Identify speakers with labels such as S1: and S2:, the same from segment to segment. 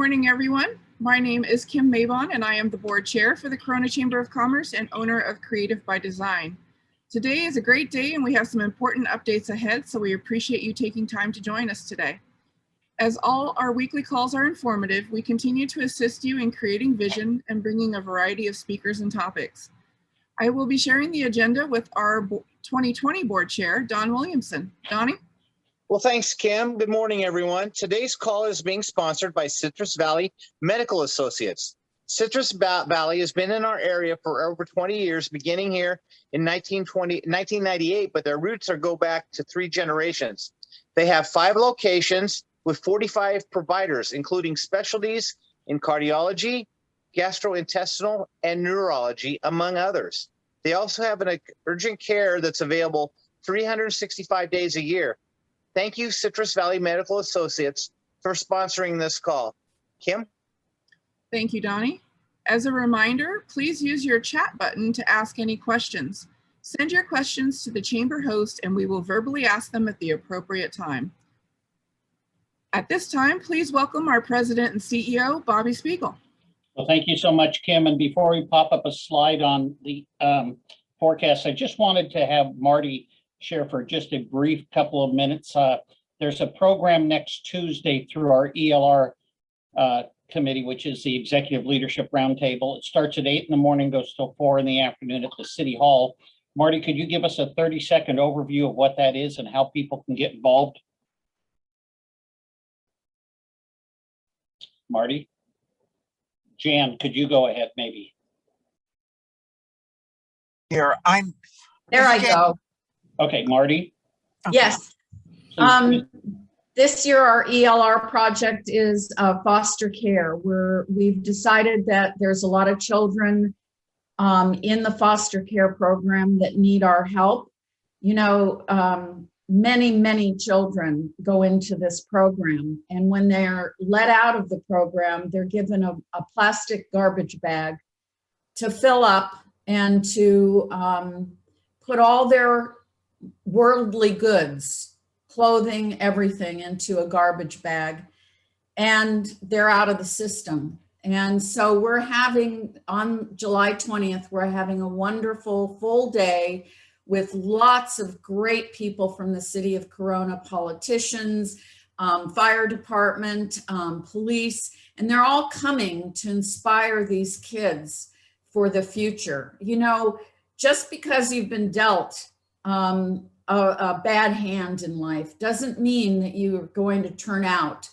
S1: morning, everyone. My name is Kim Mabon, and I am the board chair for the Corona Chamber of Commerce and owner of Creative by Design. Today is a great day, and we have some important updates ahead, so we appreciate you taking time to join us today. As all our weekly calls are informative, we continue to assist you in creating vision and bringing a variety of speakers and topics. I will be sharing the agenda with our 2020 board chair, Don Williamson. Donnie?
S2: Well, thanks, Kim. Good morning, everyone. Today's call is being sponsored by Citrus Valley Medical Associates. Citrus Valley has been in our area for over 20 years, beginning here in 1998, but their roots go back to 3 generations. They have 5 locations with 45 providers, including specialties in cardiology, gastrointestinal, and neurology, among others. They also have an urgent care that's available 365 days a year. Thank you, Citrus Valley Medical Associates, for sponsoring this call. Kim?
S1: Thank you, Donnie. As a reminder, please use your chat button to ask any questions. Send your questions to the chamber host and we will verbally ask them at the appropriate time. At this time, please welcome our president and CEO, Bobby Spiegel.
S3: Well, thank you so much, Kim. And before we pop up a slide on the forecast, I just wanted to have Marty share for just a brief couple of minutes. There's a program next Tuesday through our ELR committee, which is the Executive Leadership Roundtable. It starts at 8 in the morning, goes till 4 in the afternoon at the City Hall. Marty, could you give us a 30-second overview of what that is and how people can get involved? Marty? Jan, could you go ahead maybe?
S4: Here,
S5: There I go.
S3: Okay, Marty?
S4: Okay.
S5: Yes. This year, our ELR project is foster care. We've decided that there's a lot of children in the foster care program that need our help. You know, many children go into this program, and when they're let out of the program, they're given a plastic garbage bag to fill up and to put all their worldly goods, clothing, everything into a garbage bag, and they're out of the system. And so we're having, on July 20th, we're having a wonderful full day with lots of great people from the city of Corona, politicians, fire department, police, and they're all coming to inspire these kids for the future. You know, just because you've been dealt a bad hand in life doesn't mean that you're going to turn out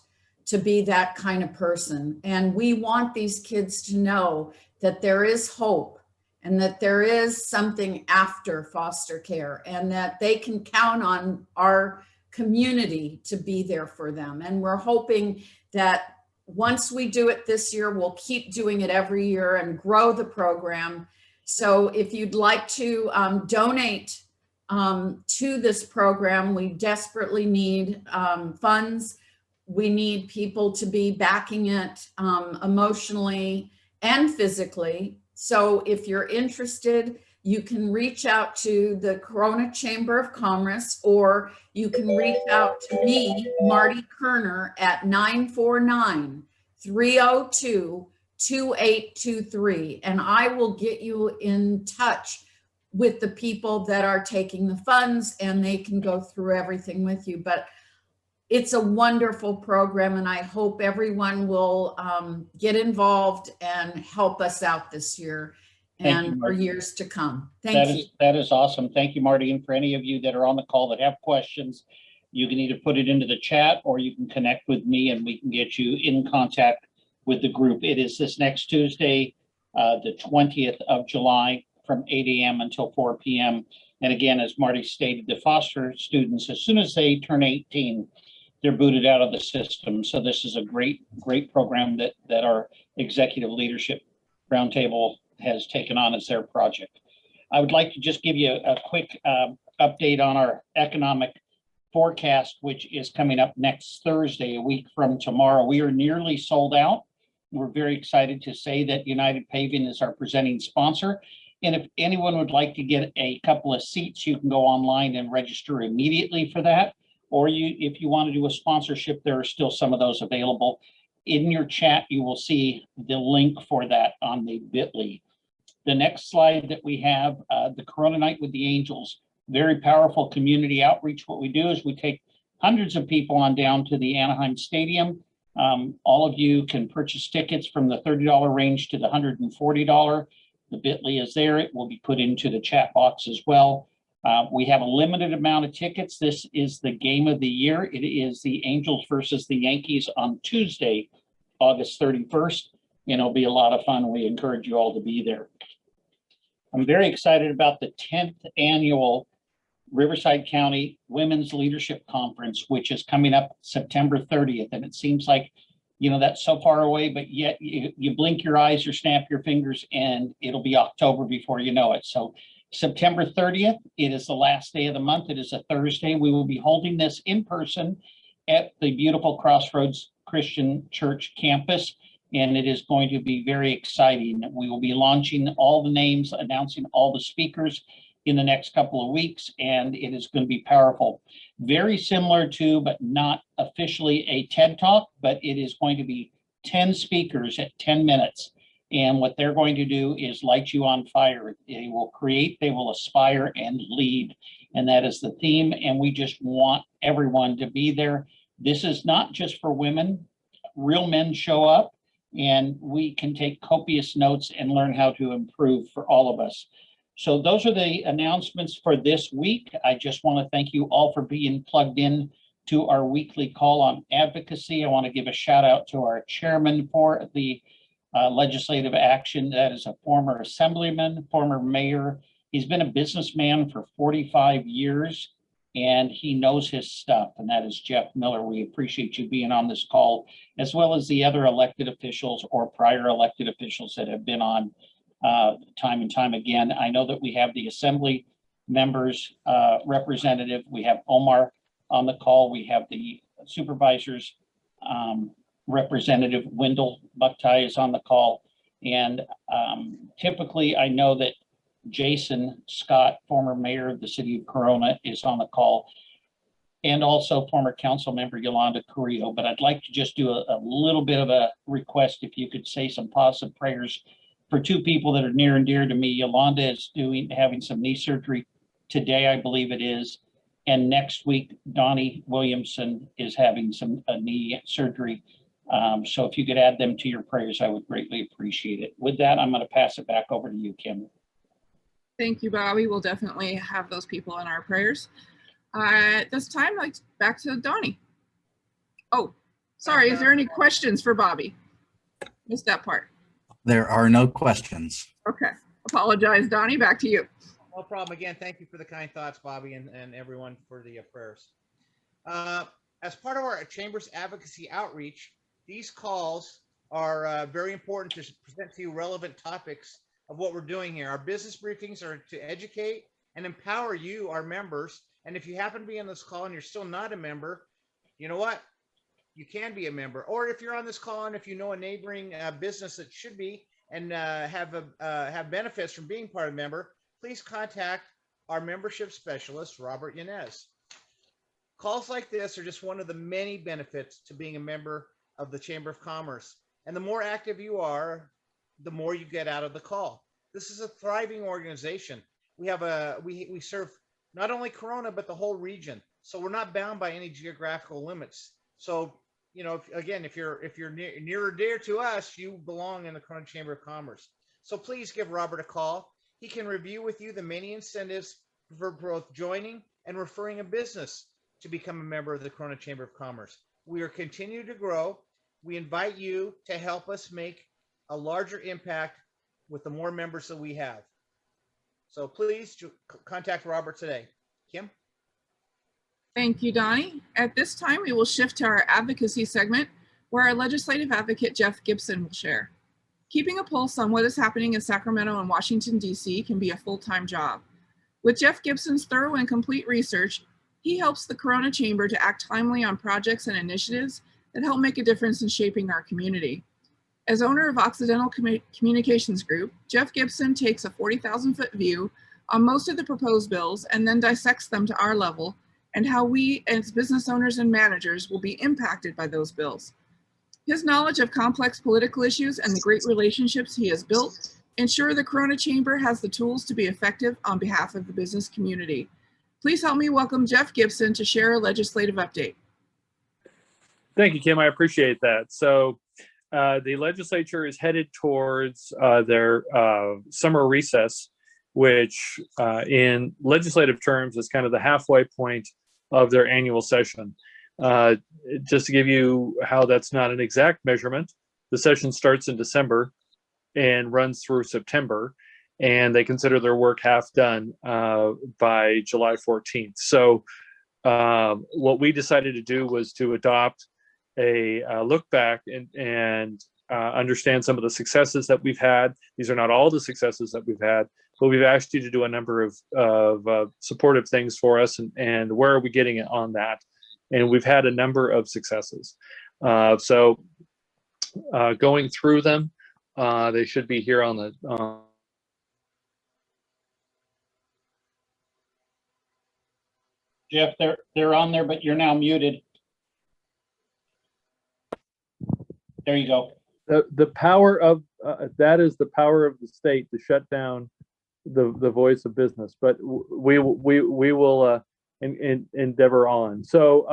S5: to be that kind of person. And we want these kids to know that there is hope and that there is something after foster care and that they can count on our community to be there for them. And we're hoping that once we do it this year, we'll keep doing it every year and grow the program. So if you'd like to donate to this program, we desperately need funds. We need people to be backing it emotionally and physically. So if you're interested, you can reach out to the Corona Chamber of Commerce, or you can reach out to me, Marty Kerner, at 949-302-2823, and I will get you in touch with the people that are taking the funds, and they can go through everything with you. But it's a wonderful program, and I hope everyone will get involved and help us out this year and for years to come. Thank you.
S3: That is awesome. Thank you, Marty. And for any of you that are on the call that have questions, you can either put it into the chat or you can connect with me and we can get you in contact with the group. It is this next Tuesday, the 20th of July, from 8 a.m. until 4 p.m. And again, as Marty stated, the foster students, as soon as they turn 18, they're booted out of the system. So this is a great program that our Executive Leadership Roundtable has taken on as their project. I would like to just give you a quick update on our economic forecast, which is coming up next Thursday, a week from tomorrow. We are nearly sold out. We're very excited to say that United Paving is our presenting sponsor. And if anyone would like to get a couple of seats, you can go online and register immediately for that. Or if you want to do a sponsorship, there are still some of those available. In your chat, you will see the link for that on the bit.ly. The next slide that we have, the Corona Night with the Angels, very powerful community outreach. What we do is we take hundreds of people on down to the Anaheim Stadium. All of you can purchase tickets from the $30 range to the $140. The bit.ly is there. It will be put into the chat box as well. We have a limited amount of tickets. This is the game of the year. It is the Angels versus the Yankees on Tuesday, August 31st, and it'll be a lot of fun. We encourage you all to be there. I'm very excited about the 10th annual Riverside County Women's Leadership Conference, which is coming up September 30th. And it seems like, you know, that's so far away, but yet you blink your eyes or snap your fingers and it'll be October before you know it. So September 30th, it is the last day of the month. It is a Thursday. We will be holding this in person at the beautiful Crossroads Christian Church campus. And it is going to be very exciting. We will be launching all the names, announcing all the speakers in the next couple of weeks, and it is going to be powerful. Very similar to, but not officially a TED Talk, but it is going to be 10 speakers at 10 minutes. And what they're going to do is light you on fire. They will create, they will aspire and lead. And that is the theme. And we just want everyone to be there. This is not just for women. Real men show up, and we can take copious notes and learn how to improve for all of us. So those are the announcements for this week. I just want to thank you all for being plugged in to our weekly call on advocacy. I want to give a shout out to our chairman for the legislative action. That is a former assemblyman, former mayor. He's been a businessman for 45 years, and he knows his stuff, and that is Jeff Miller. We appreciate you being on this call, as well as the other elected officials or prior elected officials that have been on time and time again. I know that we have the assembly members representative. We have Omar on the call. We have the supervisors representative. Wendell Bucktie is on the call. And typically I know that Jason Scott, former mayor of the city of Corona, is on the call, and also former council member Yolanda Carrillo. But I'd like to just do a little bit of a request, if you could say some positive prayers for two people that are near and dear to me. Yolanda is having some knee surgery today, I believe it is. And next week, Donnie Williamson is having some knee surgery. So if you could add them to your prayers, I would greatly appreciate it. With that, I'm going to pass it back over to you, Kim.
S1: Thank you, Bobby. We'll definitely have those people in our prayers. At this time, back to Donnie. Oh, sorry. Is there any questions for Bobby? Missed that part.
S4: There are no questions.
S1: Okay. Apologize, Donnie. Back to you.
S2: No problem. Again, thank you for the kind thoughts, Bobby, and everyone for the prayers. As part of our Chamber's advocacy outreach, these calls are very important to present to you relevant topics of what we're doing here. Our business briefings are to educate and empower you, our members. And if you happen to be on this call and you're still not a member, you know what? You can be a member. Or if you're on this call and if you know a neighboring business that should be and have benefits from being part of a member, please contact our membership specialist, Robert Yanez. Calls like this are just one of the many benefits to being a member of the Chamber of Commerce. And the more active you are, the more you get out of the call. This is a thriving organization. We have we serve not only Corona, but the whole region. So we're not bound by any geographical limits. So, you know, if you're near or dear to us, you belong in the Corona Chamber of Commerce. So please give Robert a call. He can review with you the many incentives for both joining and referring a business to become a member of the Corona Chamber of Commerce. We are continuing to grow. We invite you to help us make a larger impact with the more members that we have. So please contact Robert today. Kim?
S1: Thank you, Donnie. At this time, we will shift to our advocacy segment, where our legislative advocate, Jeff Gibson, will share. Keeping a pulse on what is happening in Sacramento and Washington, D.C. can be a full-time job. With Jeff Gibson's thorough and complete research, he helps the Corona Chamber to act timely on projects and initiatives that help make a difference in shaping our community. As owner of Occidental Communications Group, Jeff Gibson takes a 40,000-foot view on most of the proposed bills and then dissects them to our level and how we as business owners and managers will be impacted by those bills. His knowledge of complex political issues and the great relationships he has built ensure the Corona Chamber has the tools to be effective on behalf of the business community. Please help me welcome Jeff Gibson to share a legislative update.
S6: Thank you, Kim. I appreciate that. So the legislature is headed towards their summer recess, which in legislative terms is kind of the halfway point of their annual session. Just to give you how that's not an exact measurement, the session starts in December and runs through September, and they consider their work half done by July 14th. So what we decided to do was to adopt a look back and understand some of the successes that we've had. These are not all the successes that we've had, but we've asked you to do a number of supportive things for us, and where are we getting it on that? And we've had a number of successes. So going through them, they should be here on the
S3: Jeff, they're on there, but you're now muted. There you go.
S6: the power of that is the power of the state to shut down the voice of business. But we will endeavor on. So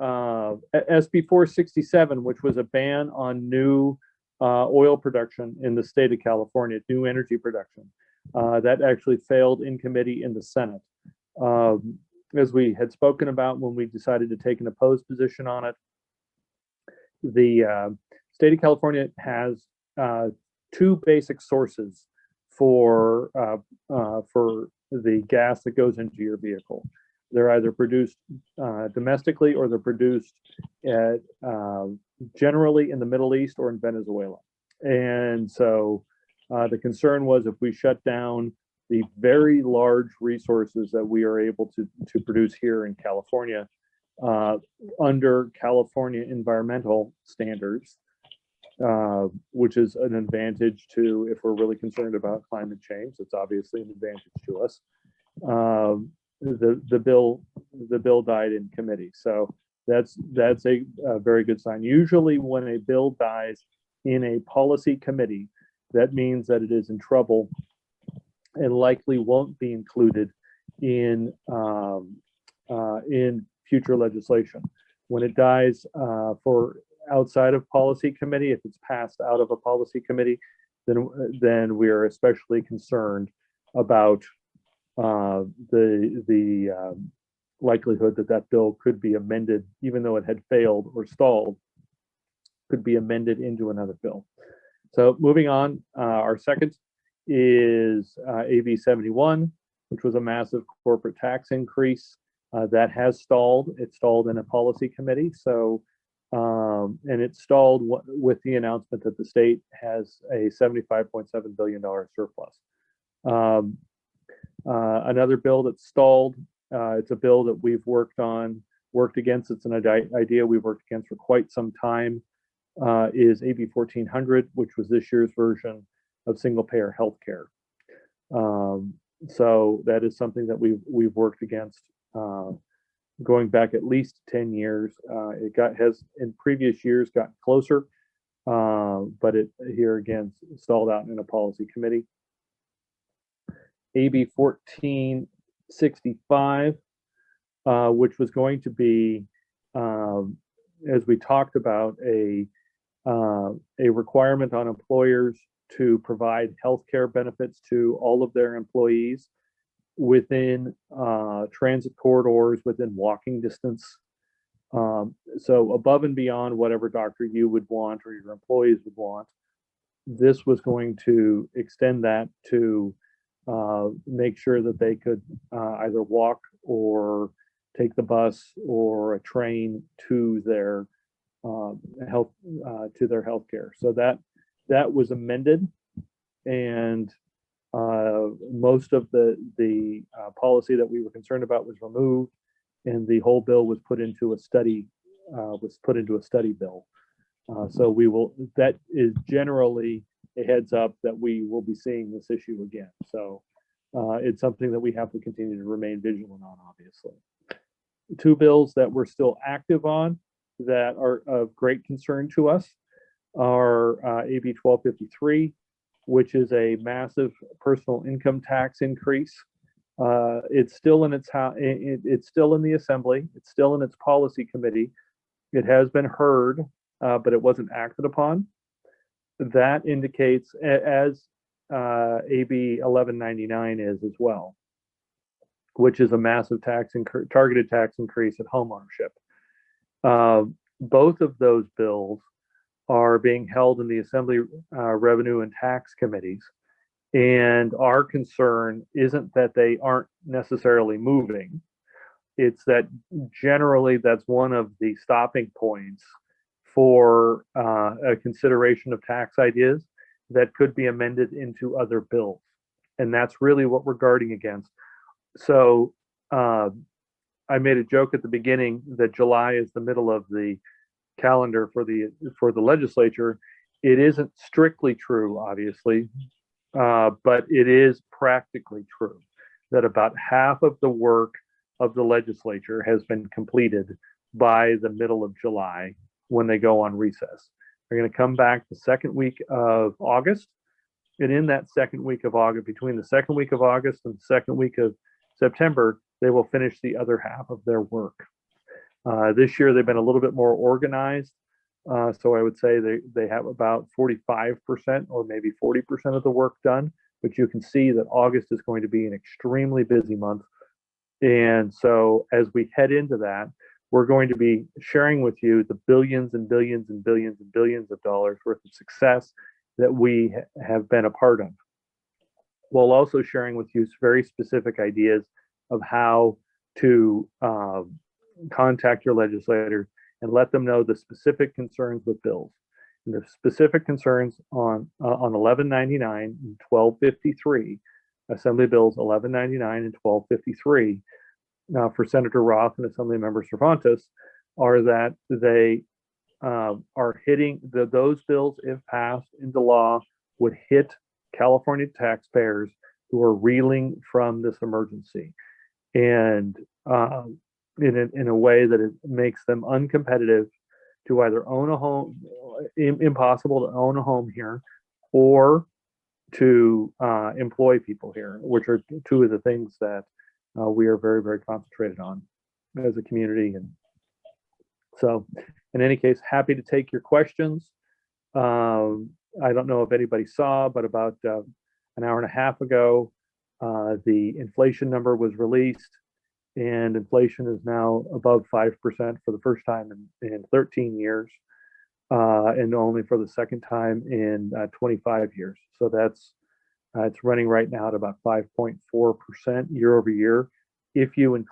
S6: SB 467, which was a ban on new oil production in the state of California, new energy production, that actually failed in committee in the Senate. As we had spoken about when we decided to take an opposed position on it, the state of California has two basic sources for the gas that goes into your vehicle. They're either produced domestically, or they're produced at, generally in the Middle East or in Venezuela. And so the concern was, if we shut down the very large resources that we are able to produce here in California, under California environmental standards, which is an advantage to, if we're really concerned about climate change, it's obviously an advantage to us. The bill died in committee, so that's a very good sign. Usually, when a bill dies in a policy committee, that means that it is in trouble and likely won't be included in future legislation. When it dies for outside of policy committee, if it's passed out of a policy committee, then we are especially concerned about the likelihood that that bill could be amended, even though it had failed or stalled, could be amended into another bill. So moving on, our second is AB 71, which was a massive corporate tax increase that has stalled. It stalled in a policy committee. So, and it stalled with the announcement that the state has a $75.7 billion surplus. Another bill that stalled, it's a bill that we've worked against. It's an idea we've worked against for quite some time, is AB 1400, which was this year's version of single-payer healthcare. So that is something that we've worked against going back at least 10 years. It has in previous years gotten closer, but it here again stalled out in a policy committee. AB 1465, which was going to be, as we talked about, a requirement on employers to provide healthcare benefits to all of their employees within transit corridors, within walking distance. So above and beyond whatever doctor you would want or your employees would want, this was going to extend that to make sure that they could either walk or take the bus or a train to their health care. So that was amended, and most of the policy that we were concerned about was removed, and the whole bill was put into a study bill. So that is generally a heads up that we will be seeing this issue again. So it's something that we have to continue to remain vigilant on, obviously. Two bills that we're still active on that are of great concern to us are AB 1253, which is a massive personal income tax increase. It's still in it's still in the assembly. It's still in its policy committee. It has been heard, but it wasn't acted upon. That indicates, as AB 1199 is as well, which is a massive targeted tax increase at homeownership. Both of those bills are being held in the Assembly Revenue and Tax Committees. And our concern isn't that they aren't necessarily moving. It's that generally that's one of the stopping points for a consideration of tax ideas that could be amended into other bills. And that's really what we're guarding against. So I made a joke at the beginning that July is the middle of the calendar for the legislature. It isn't strictly true, obviously, but it is practically true that about half of the work of the legislature has been completed by the middle of July when they go on recess. They're going to come back the second week of August. And in that second week of August, between the second week of August and the second week of September, they will finish the other half of their work. This year, they've been a little bit more organized. So I would say they have about 45% or maybe 40% of the work done. But you can see that August is going to be an extremely busy month. And so as we head into that, we're going to be sharing with you the billions and billions and billions and billions of dollars worth of success that we have been a part of. While also sharing with you very specific ideas of how to contact your legislators and let them know the specific concerns with bills. And the specific concerns on 1199 and 1253, Assembly Bills 1199 and 1253, for Senator Roth and Assembly Member Cervantes, are that they are hitting those bills, if passed into law, would hit California taxpayers who are reeling from this emergency, and in a way that it makes them uncompetitive to either own a home, impossible to own a home here, or to employ people here, which are two of the things that we are very, very concentrated on as a community. And so, in any case, happy to take your questions. I don't know if anybody saw, but about an hour and a half ago, the inflation number was released, and inflation is now above 5% for the first time in 13 years, and only for the second time in 25 years. So that's it's running right now at about 5.4% year over year. If you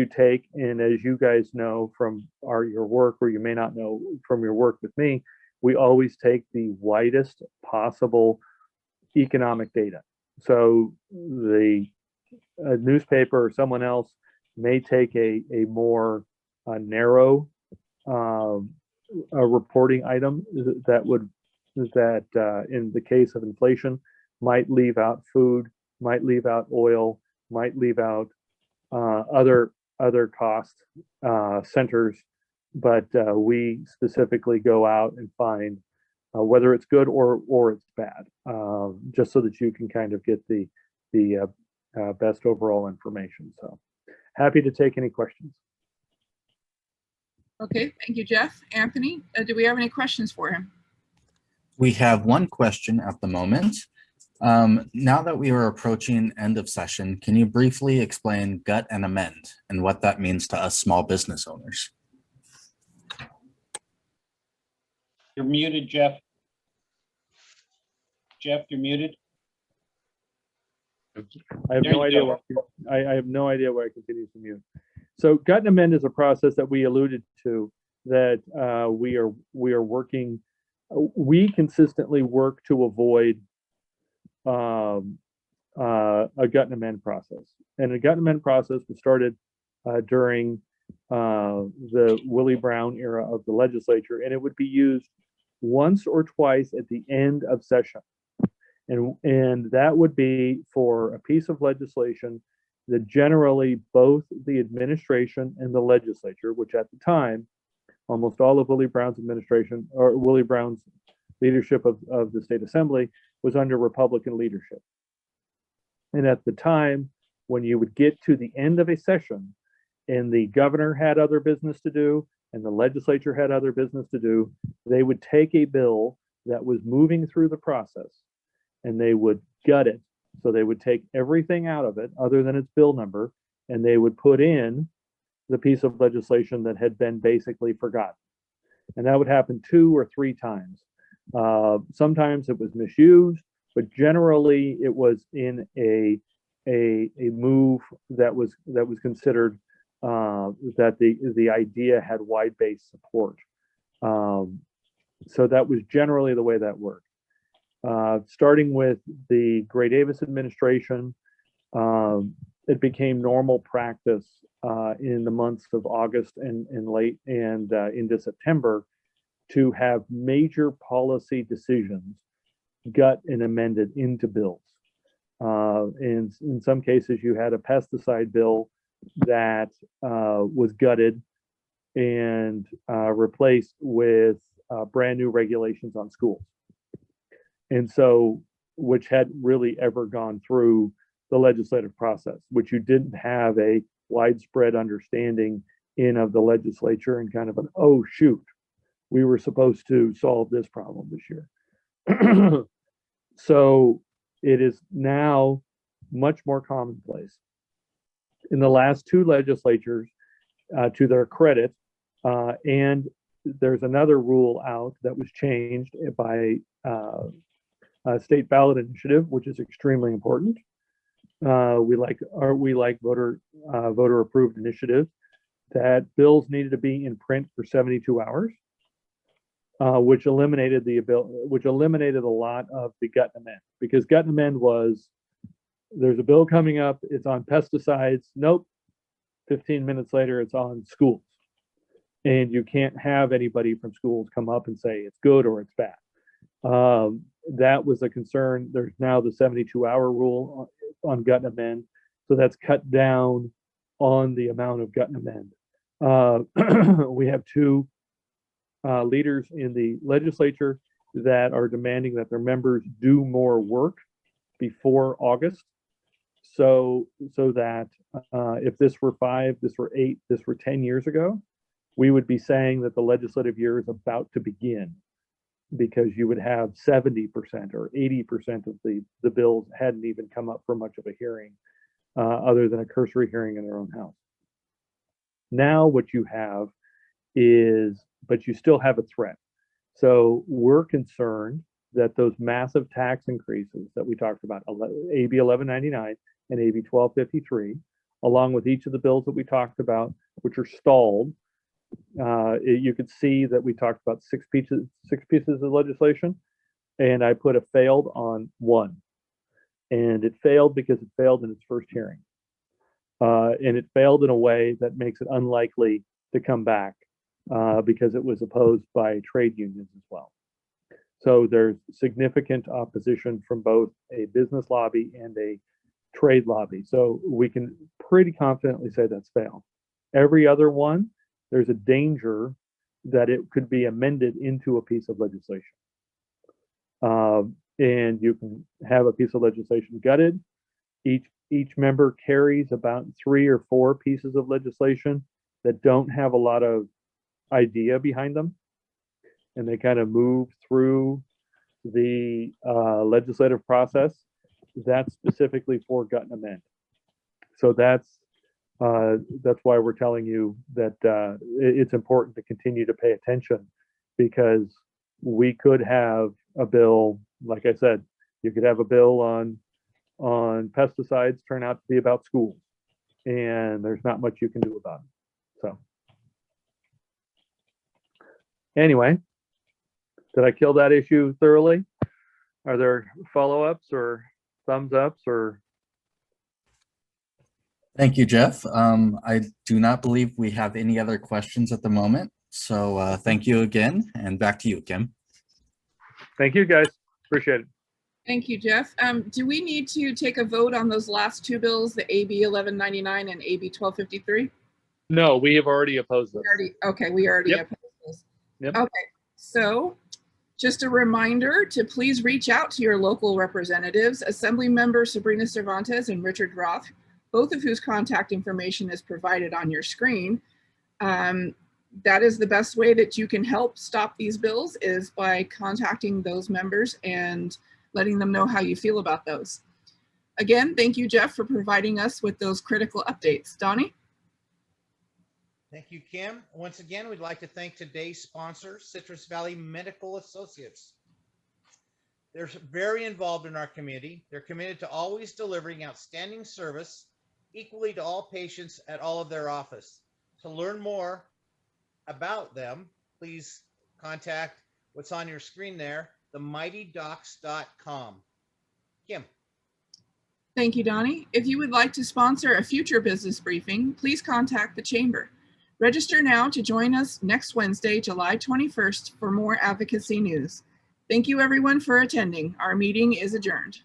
S6: take, and as you guys know from your work, or you may not know from your work with me, we always take the widest possible economic data. So the newspaper or someone else may take a more narrow reporting item that in the case of inflation might leave out food, might leave out oil, might leave out other cost centers, but we specifically go out and find whether it's good or it's bad, just so that you can kind of get the best overall information. So happy to take any questions.
S1: Okay, thank you, Jeff. Anthony, do we have any questions for him?
S4: We have one question at the moment. Now that we are approaching end of session, can you briefly explain gut and amend and what that means to us small business owners?
S3: You're muted, Jeff. Jeff, you're muted.
S6: I have no idea why I continue to mute. So gut and amend is a process that we alluded to, that we are working. We consistently work to avoid a gut and amend process. And a gut and amend process was started during the Willie Brown era of the legislature, and it would be used once or twice at the end of session. And that would be for a piece of legislation that generally both the administration and the legislature, which at the time almost all of Willie Brown's administration, or Willie Brown's leadership of the state assembly, was under Republican leadership. And at the time, when you would get to the end of a session and the governor had other business to do and the legislature had other business to do, they would take a bill that was moving through the process and they would gut it. So they would take everything out of it other than its bill number, and they would put in the piece of legislation that had been basically forgotten. And that would happen 2 or 3 times. Sometimes it was misused, but generally it was in a move that was considered that the idea had wide-based support. So that was generally the way that worked. Starting with the Gray Davis administration, it became normal practice in the months of August and into September to have major policy decisions gut and amended into bills. And in some cases, you had a pesticide bill that was gutted and replaced with brand new regulations on schools. And so, which hadn't really ever gone through the legislative process, which you didn't have a widespread understanding of the legislature and kind of an, oh, shoot, we were supposed to solve this problem this year. So it is now much more commonplace. In the last 2 legislatures, to their credit, and there's another rule out that was changed by a state ballot initiative, which is extremely important. We like voter approved initiatives, that bills needed to be in print for 72 hours, which eliminated a lot of the gut and amend, because gut and amend was, there's a bill coming up, it's on pesticides, nope, 15 minutes later it's on schools, and you can't have anybody from schools come up and say it's good or it's bad. That was a concern. There's now the 72-hour rule on gut and amend, so that's cut down on the amount of gut and amend. We have 2 leaders in the legislature that are demanding that their members do more work before August, so that if this were 5, this were 8, this were 10 years ago, we would be saying that the legislative year is about to begin, because you would have 70% or 80% of the bills hadn't even come up for much of a hearing, other than a cursory hearing in their own house. Now what you have is, but you still have a threat. So we're concerned that those massive tax increases that we talked about, AB 1199 and AB 1253, along with each of the bills that we talked about, which are stalled. You could see that we talked about 6 pieces of legislation, and I put a failed on 1, and it failed because it failed in its first hearing, and it failed in a way that makes it unlikely to come back, because it was opposed by trade unions as well. So there's significant opposition from both a business lobby and a trade lobby. So we can pretty confidently say that's failed. Every other one, there's a danger that it could be amended into a piece of legislation. And you can have a piece of legislation gutted. Each member carries about 3 or 4 pieces of legislation that don't have a lot of idea behind them, and they kind of move through the legislative process. That's specifically for gut and amend. So that's why we're telling you that it's important to continue to pay attention, because we could have a bill, like I said, you could have a bill on pesticides turn out to be about schools, and there's not much you can do about it. So anyway, did I kill that issue thoroughly? Are there follow-ups or thumbs ups or?
S4: Thank you, Jeff. I do not believe we have any other questions at the moment. So thank you again, and back to you, Kim.
S6: Thank you, guys. Appreciate it.
S1: Thank you, Jeff. Do we need to take a vote on those last 2 bills, the AB 1199 and AB 1253?
S6: No, we have already opposed this.
S1: We already
S6: Yep.
S1: opposed
S6: Yep.
S1: Okay, so just a reminder to please reach out to your local representatives, Assembly Member Sabrina Cervantes and Richard Roth, both of whose contact information is provided on your screen. That is the best way that you can help stop these bills, is by contacting those members and letting them know how you feel about those. Again, thank you, Jeff, for providing us with those critical updates. Donnie?
S2: Thank you, Kim. Once again, we'd like to thank today's sponsor, Citrus Valley Medical Associates. They're very involved in our community. They're committed to always delivering outstanding service equally to all patients at all of their office. To learn more about them, please contact what's on your screen there, themightydocs.com. Kim.
S1: Thank you, Donnie. If you would like to sponsor a future business briefing, please contact the Chamber. Register now to join us next Wednesday, July 21st for more advocacy news. Thank you, everyone, for attending. Our meeting is adjourned.